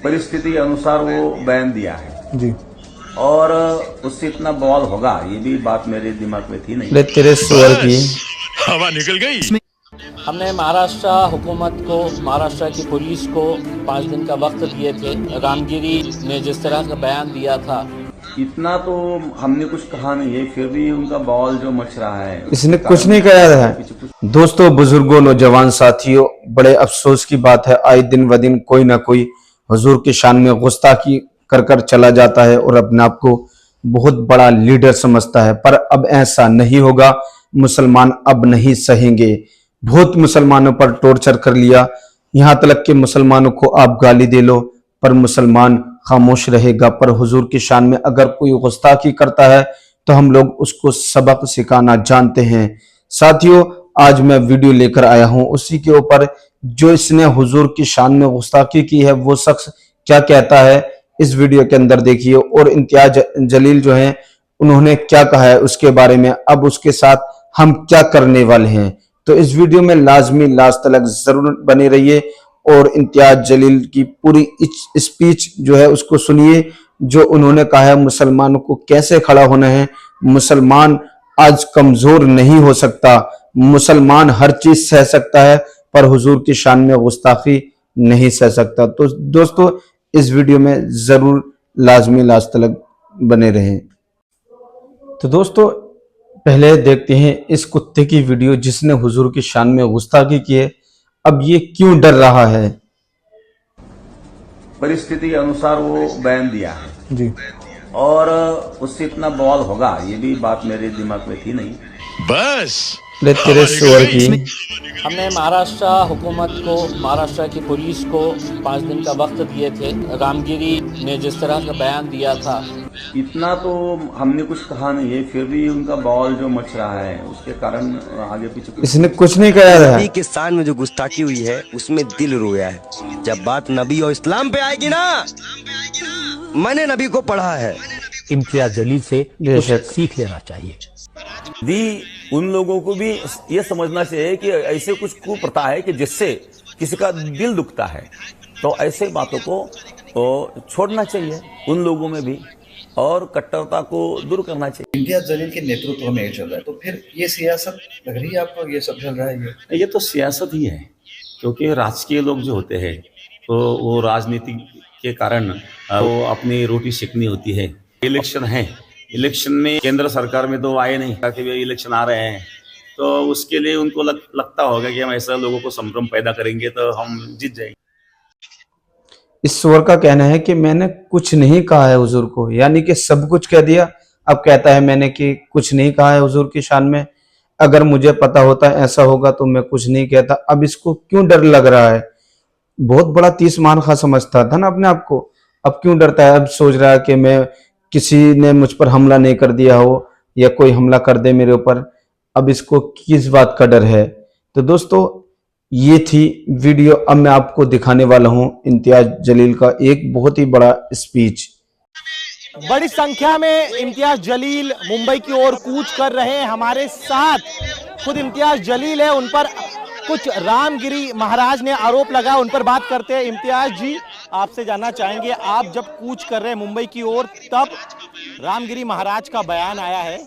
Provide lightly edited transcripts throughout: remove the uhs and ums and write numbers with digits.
परिस्थिति अनुसार वो बयान दिया है जी। और उससे इतना बवाल होगा ये भी बात मेरे दिमाग में थी नहीं। ले तेरे स्वर की हवा निकल गई। हमने महाराष्ट्र हुकूमत को, महाराष्ट्र की पुलिस को 5 दिन का वक्त दिए थे। रामगिरी ने जिस तरह का बयान दिया था, इतना तो हमने कुछ कहा नहीं है, फिर भी उनका बवाल जो मच रहा है, इसने कुछ नहीं कहा है। दोस्तों, बुजुर्गों, नौजवान साथियों, बड़े अफसोस की बात है, आए दिन व दिन कोई ना कोई हुजूर की शान में गुस्ताखी कर कर चला जाता है और अपने आप को बहुत बड़ा लीडर समझता है। पर अब ऐसा नहीं होगा, मुसलमान अब नहीं सहेंगे। बहुत मुसलमानों पर टॉर्चर कर लिया, यहां तक कि मुसलमानों को आप गाली दे लो पर मुसलमान खामोश रहेगा। पर हुजूर की शान में अगर कोई गुस्ताखी करता है तो हम लोग उसको सबक सिखाना जानते हैं। साथियों, आज मैं वीडियो लेकर आया हूं उसी के ऊपर, जो इसने हुजूर की शान में गुस्ताखी की है वो शख्स क्या कहता है, इस वीडियो के अंदर देखिए। और इम्तियाज जलील जो है उन्होंने क्या कहा है उसके बारे में, अब उसके साथ हम क्या करने वाले हैं। तो इस वीडियो में लाजमी लास्ट तक जरूर बने रहिए और इम्तियाज जलील की पूरी स्पीच जो है उसको सुनिए, जो उन्होंने कहा है मुसलमानों को कैसे खड़ा होना है। मुसलमान आज कमजोर नहीं हो सकता, मुसलमान हर चीज सह सकता है पर हुजूर की शान में गुस्ताखी नहीं सह सकता। तो दोस्तों, इस वीडियो में जरूर लाजमी लास्ट तक बने रहें। तो दोस्तों, पहले देखते हैं इस कुत्ते की वीडियो जिसने हुजूर की शान में गुस्ताखी की है। अब ये क्यों डर रहा है? परिस्थिति अनुसार वो बयान दिया है जी। और उससे इतना बवाल होगा ये भी बात मेरे दिमाग में थी नहीं। बस ले तेरे स्वर की हमने महाराष्ट्र हुकूमत को, महाराष्ट्र की पुलिस को 5 दिन का वक्त दिए थे। रामगिरी ने जिस तरह का बयान दिया था, इतना तो हमने कुछ कहा नहीं है, फिर भी उनका बवाल जो मच रहा है उसके कारण आगे पीछे इसने कुछ नहीं कहा है। नबी के शान में जो गुस्ताखी हुई है उसमें दिल रोया है। जब बात नबी और इस्लाम पे आएगी ना, मैंने नबी को पढ़ा है। इम्तियाज जलील से कुछ सीख लेना चाहिए। उन लोगों को भी ये समझना चाहिए कि ऐसे कुछ कुप्रथा है कि जिससे किसी का दिल दुखता है, तो ऐसे बातों को तो छोड़ना चाहिए उन लोगों में भी और कट्टरता को दूर करना चाहिए। इम्तियाज जलील के नेतृत्व में ये चल रहा है, तो फिर ये सियासत लग रही है आपको? ये सब चल रहा है, ये तो सियासत ही है, क्योंकि राजकीय लोग जो होते हैं तो वो राजनीति के कारण वो अपनी रोटी सेकनी होती है। इलेक्शन है, इलेक्शन में केंद्र सरकार में तो आए नहीं ताकि वे इलेक्शन आ रहे हैं, तो उसके लिए उनको लगता होगा कि हम ऐसा लोगों को संभ्रम पैदा करेंगे तो हम जीत जाएंगे। इस स्वर का कहना है कि मैंने कुछ नहीं कहा है हुजूर को, यानी कि सब कुछ कह दिया। अब कहता है मैंने कि कुछ नहीं कहा है हुजूर की शान में, अगर मुझे पता होता ऐसा होगा तो मैं कुछ नहीं कहता। अब इसको क्यों डर लग रहा है? बहुत बड़ा तीस मान खा समझता था ना अपने आप को, अब क्यों डरता है? अब सोच रहा है कि मैं किसी ने मुझ पर हमला नहीं कर दिया हो या कोई हमला कर दे मेरे ऊपर, अब इसको किस बात का डर है? तो दोस्तों, ये थी वीडियो। अब मैं आपको दिखाने वाला हूं इम्तियाज जलील का एक बहुत ही बड़ा स्पीच। बड़ी संख्या में इम्तियाज जलील मुंबई की ओर कूच कर रहे हैं। हमारे साथ खुद इम्तियाज जलील है, उन पर कुछ रामगिरी महाराज ने आरोप लगा, उन पर बात करते हैं। इम्तियाज जी, आपसे जानना चाहेंगे, आप जब कूच कर रहे हैं मुंबई की ओर, तब रामगिरी महाराज का बयान आया है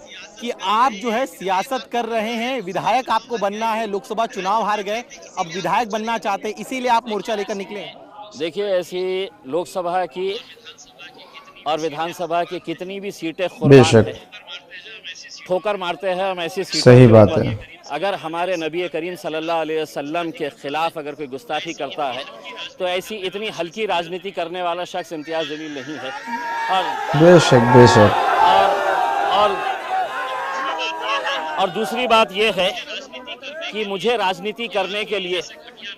कि आप जो है सियासत कर रहे हैं, विधायक आपको बनना है, लोकसभा चुनाव हार गए, अब विधायक बनना चाहते हैं, इसीलिए आप मोर्चा लेकर निकले। देखिए, ऐसी लोकसभा की और विधानसभा की कितनी भी सीटें खुर्बान है, ठोकर मारते हैं हम ऐसी सीटों। सही बात है। अगर हमारे नबी करीम सल्लल्लाहु अलैहि वसल्लम के खिलाफ अगर कोई गुस्ताखी करता है तो ऐसी इतनी हल्की राजनीति करने वाला शख्स इम्तियाज जलील नहीं है। और बेशक बेशक और दूसरी बात यह है कि मुझे राजनीति करने के लिए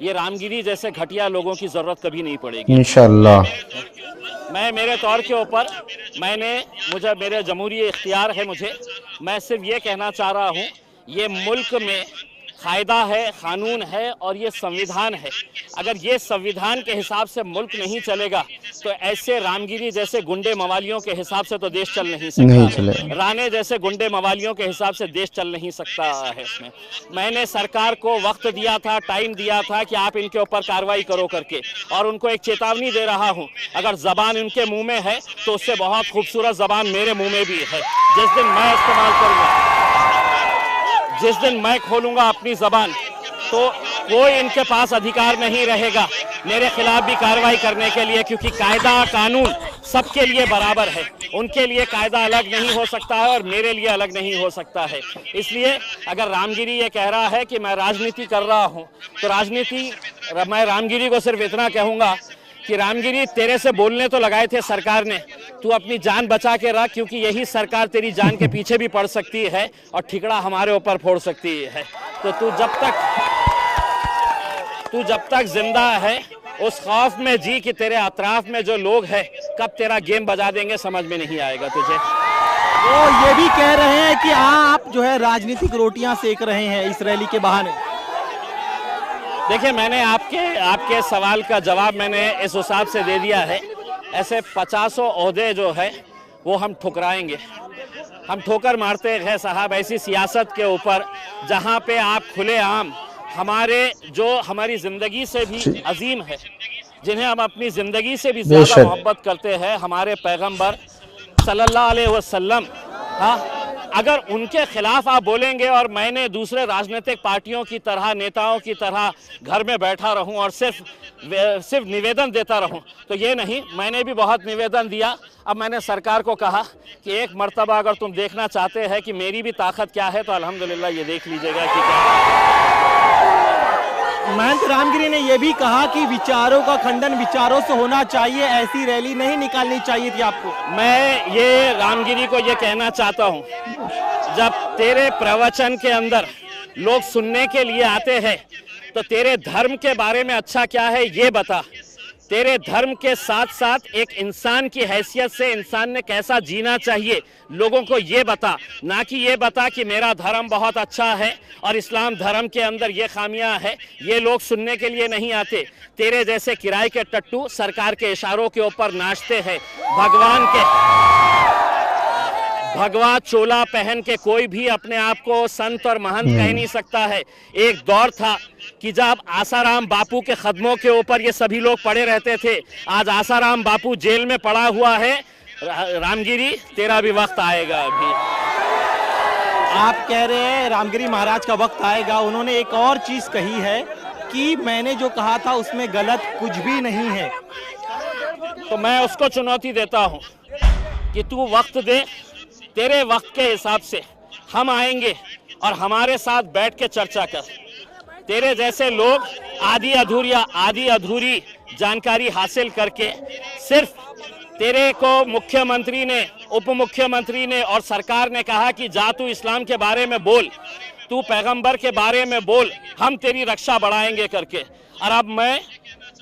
ये रामगिरी जैसे घटिया लोगों की जरूरत कभी नहीं पड़ेगी इंशाअल्लाह। मैं मेरे तौर के ऊपर मुझे मेरे जमहूरी इख्तियार है, मैं सिर्फ ये कहना चाह रहा हूँ, ये मुल्क में कायदा है, कानून है और ये संविधान है। अगर ये संविधान के हिसाब से मुल्क नहीं चलेगा तो ऐसे रामगिरी जैसे गुंडे मवालियों के हिसाब से तो देश चल नहीं सकता। राणे जैसे गुंडे मवालियों के हिसाब से देश चल नहीं सकता है। इसमें मैंने सरकार को वक्त दिया था, टाइम दिया था कि आप इनके ऊपर कार्रवाई करो करके, और उनको एक चेतावनी दे रहा हूँ, अगर जबान इनके मुंह में है तो उससे बहुत खूबसूरत जबान मेरे मुंह में भी है। जिस दिन मैं इस्तेमाल करूँगा, जिस दिन मैं खोलूंगा अपनी जबान, तो कोई इनके पास अधिकार नहीं रहेगा मेरे खिलाफ भी कार्रवाई करने के लिए, क्योंकि कायदा कानून सबके लिए बराबर है। उनके लिए कायदा अलग नहीं हो सकता है और मेरे लिए अलग नहीं हो सकता है। इसलिए अगर रामगिरी ये कह रहा है कि मैं राजनीति कर रहा हूँ, तो मैं रामगिरी को सिर्फ इतना कहूँगा कि रामगिरी, तेरे से बोलने तो लगाए थे सरकार ने, तू अपनी जान बचा के रख, क्योंकि यही सरकार तेरी जान के पीछे भी पड़ सकती है और ठिकड़ा हमारे ऊपर फोड़ सकती है। तो तू जब तक जिंदा है उस खौफ में जी कि तेरे अतराफ में जो लोग हैं कब तेरा गेम बजा देंगे, समझ में नहीं आएगा तुझे। तो ये भी कह रहे हैं कि आप जो है राजनीतिक रोटियां सेक रहे हैं इस रैली के बहाने। देखिए, मैंने आपके सवाल का जवाब मैंने इस हिसाब से दे दिया है। ऐसे 50 ओहदे जो है वो हम ठुकराएंगे, हम ठोकर मारते हैं साहब ऐसी सियासत के ऊपर जहां पे आप खुलेआम हमारी जिंदगी से भी अजीम है, जिन्हें हम अपनी जिंदगी से भी ज्यादा मोहब्बत करते हैं, हमारे पैगंबर सल्लल्लाहु अलैहि वसल्लम, हाँ, अगर उनके खिलाफ आप बोलेंगे और मैंने दूसरे राजनीतिक पार्टियों की तरह, नेताओं की तरह घर में बैठा रहूं और सिर्फ निवेदन देता रहूं, तो ये नहीं। मैंने भी बहुत निवेदन दिया। अब मैंने सरकार को कहा कि एक मर्तबा अगर तुम देखना चाहते हैं कि मेरी भी ताकत क्या है, तो अल्हम्दुलिल्लाह ये देख लीजिएगा कि क्या। महंत रामगिरी ने यह भी कहा कि विचारों का खंडन विचारों से होना चाहिए, ऐसी रैली नहीं निकालनी चाहिए थी आपको। मैं ये रामगिरी को ये कहना चाहता हूँ, जब तेरे प्रवचन के अंदर लोग सुनने के लिए आते हैं तो तेरे धर्म के बारे में अच्छा क्या है ये बता। तेरे धर्म के साथ साथ एक इंसान की हैसियत से इंसान ने कैसा जीना चाहिए लोगों को ये बता, ना कि ये बता कि मेरा धर्म बहुत अच्छा है और इस्लाम धर्म के अंदर ये खामियां है। ये लोग सुनने के लिए नहीं आते। तेरे जैसे किराए के टट्टू सरकार के इशारों के ऊपर नाचते हैं। भगवा चोला पहन के कोई भी अपने आप को संत और महंत कह नहीं सकता है। एक दौर था कि जब आसाराम बापू के कदमों के ऊपर ये सभी लोग पड़े रहते थे। आज आसाराम बापू जेल में पड़ा हुआ है। रामगिरी, तेरा भी वक्त आएगा। अभी आप कह रहे हैं रामगिरी महाराज का वक्त आएगा। उन्होंने एक और चीज कही है कि मैंने जो कहा था उसमें गलत कुछ भी नहीं है। तो मैं उसको चुनौती देता हूं कि तू वक्त दे, तेरे वक्त के हिसाब से हम आएंगे और हमारे साथ बैठ के चर्चा कर। तेरे जैसे लोग आधी अधूरी जानकारी हासिल करके सिर्फ तेरे को मुख्यमंत्री ने, उप मुख्यमंत्री ने और सरकार ने कहा कि जा तू इस्लाम के बारे में बोल, तू पैगंबर के बारे में बोल, हम तेरी रक्षा बढ़ाएंगे करके। और अब मैं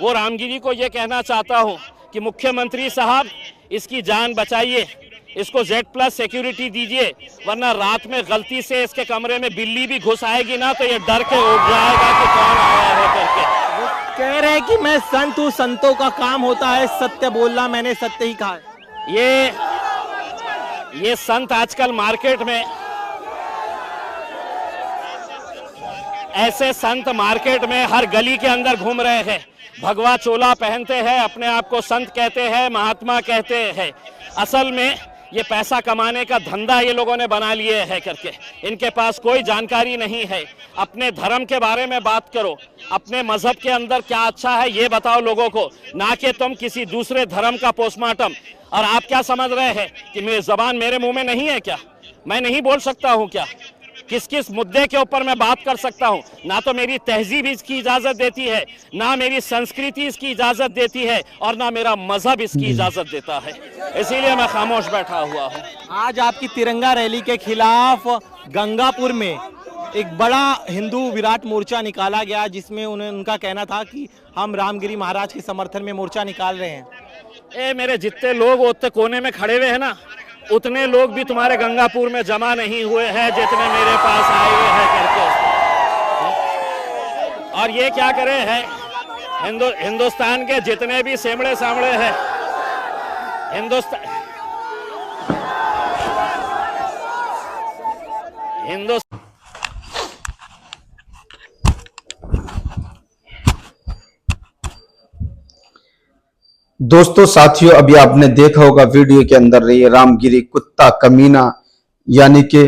वो रामगिरी को ये कहना चाहता हूँ कि मुख्यमंत्री साहब, इसकी जान बचाइए, इसको Z+ सिक्योरिटी दीजिए, वरना रात में गलती से इसके कमरे में बिल्ली भी घुस आएगी ना तो ये डर के उठ जाएगा कि कौन आया है करके। वो कह रहे हैं कि मैं संत हूँ, संतों का काम होता है सत्य बोलना, मैंने सत्य ही कहा है। ये संत आजकल मार्केट में, ऐसे संत मार्केट में हर गली के अंदर घूम रहे हैं। भगवा चोला पहनते हैं, अपने आप को संत कहते हैं, महात्मा कहते हैं। असल में ये पैसा कमाने का धंधा ये लोगों ने बना लिए है करके। इनके पास कोई जानकारी नहीं है। अपने धर्म के बारे में बात करो, अपने मजहब के अंदर क्या अच्छा है ये बताओ लोगों को, ना कि तुम किसी दूसरे धर्म का पोस्टमार्टम। और आप क्या समझ रहे हैं कि मेरी जबान मेरे मुंह में नहीं है क्या? मैं नहीं बोल सकता हूँ क्या? किस किस मुद्दे के ऊपर मैं बात कर सकता हूँ? ना तो मेरी तहजीब इसकी इजाजत देती है, ना मेरी संस्कृति इसकी इजाजत देती है, और ना मेरा मजहब इसकी इजाजत देता है। इसीलिए मैं खामोश बैठा हुआ हूँ। आज आपकी तिरंगा रैली के खिलाफ गंगापुर में एक बड़ा हिंदू विराट मोर्चा निकाला गया, जिसमें उनका कहना था कि हम रामगिरी महाराज के समर्थन में मोर्चा निकाल रहे हैं। मेरे जितने लोग उतने कोने में खड़े हुए हैं ना, उतने लोग भी तुम्हारे गंगापुर में जमा नहीं हुए हैं जितने मेरे पास आए हुए हैं करके। और ये क्या करे हैं, हिंदुस्तान के जितने भी सेमड़े सामड़े हैं, हिंदुस्तान दोस्तों साथियों, अभी आपने देखा होगा वीडियो के अंदर ये रामगिरी कुत्ता कमीना यानी कि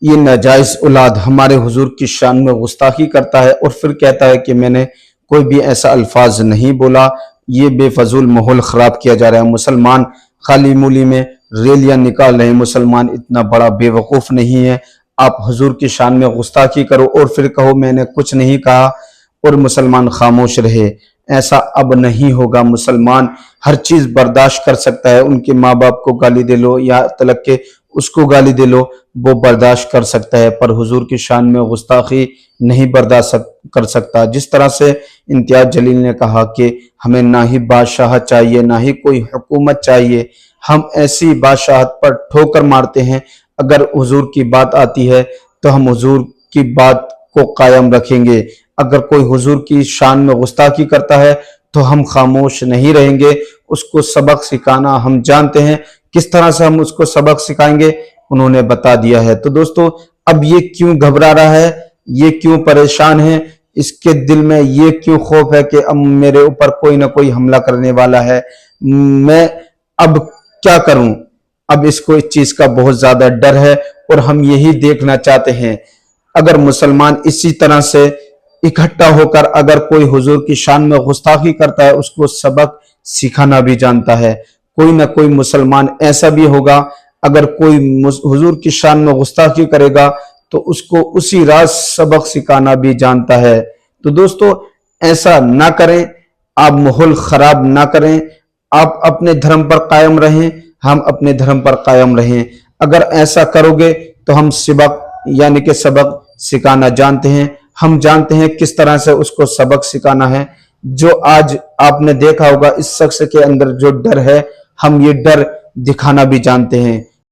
ये नाजायज औलाद हमारे हुजूर की शान में गुस्ताखी करता है और फिर कहता है कि मैंने कोई भी ऐसा अल्फाज नहीं बोला। ये बेफजूल माहौल खराब किया जा रहा है। मुसलमान खाली मूली में रैलियां निकाल रहे हैं। मुसलमान इतना बड़ा बेवकूफ नहीं है। आप हुजूर की शान में गुस्ताखी करो और फिर कहो मैंने कुछ नहीं कहा और मुसलमान खामोश रहे। ऐसा अब नहीं होगा। मुसलमान हर चीज बर्दाश्त कर सकता है। उनके माँ बाप को गाली दे लो या तलक के उसको गाली दे लो, वो बर्दाश्त कर सकता है, पर हुजूर की शान में गुस्ताखी नहीं बर्दाश्त कर सकता। जिस तरह से इम्तियाज जलील ने कहा कि हमें ना ही बादशाह चाहिए ना ही कोई हुकूमत चाहिए, हम ऐसी बादशाहत पर ठोकर मारते हैं। अगर हुजूर की बात आती है तो हम हुजूर की बात को कायम रखेंगे। अगर कोई हुजूर की शान में गुस्ताखी करता है तो हम खामोश नहीं रहेंगे। उसको सबक सिखाना हम जानते हैं। किस तरह से हम उसको सबक सिखाएंगे उन्होंने बता दिया है। तो दोस्तों, अब ये क्यों घबरा रहा है, ये क्यों परेशान है, इसके दिल में ये क्यों खौफ है कि अब मेरे ऊपर कोई ना कोई हमला करने वाला है, मैं अब क्या करूं। अब इसको इस चीज का बहुत ज्यादा डर है और हम यही देखना चाहते हैं। अगर मुसलमान इसी तरह से इकट्ठा होकर अगर कोई हुजूर की शान में गुस्ताखी करता है, उसको सबक सिखाना भी जानता है। कोई ना कोई मुसलमान ऐसा भी होगा, अगर कोई हुजूर की शान में गुस्ताखी करेगा तो उसको उसी रात सबक सिखाना भी जानता है। तो दोस्तों, ऐसा ना करें, आप माहौल खराब ना करें, आप अपने धर्म पर कायम रहें, हम अपने धर्म पर कायम रहें। अगर ऐसा करोगे तो हम यानी कि सबक सिखाना जानते हैं। हम जानते हैं किस तरह से उसको सबक सिखाना है। जो आज आपने देखा होगा इस शख्स के अंदर जो डर है, हम ये डर दिखाना भी जानते हैं।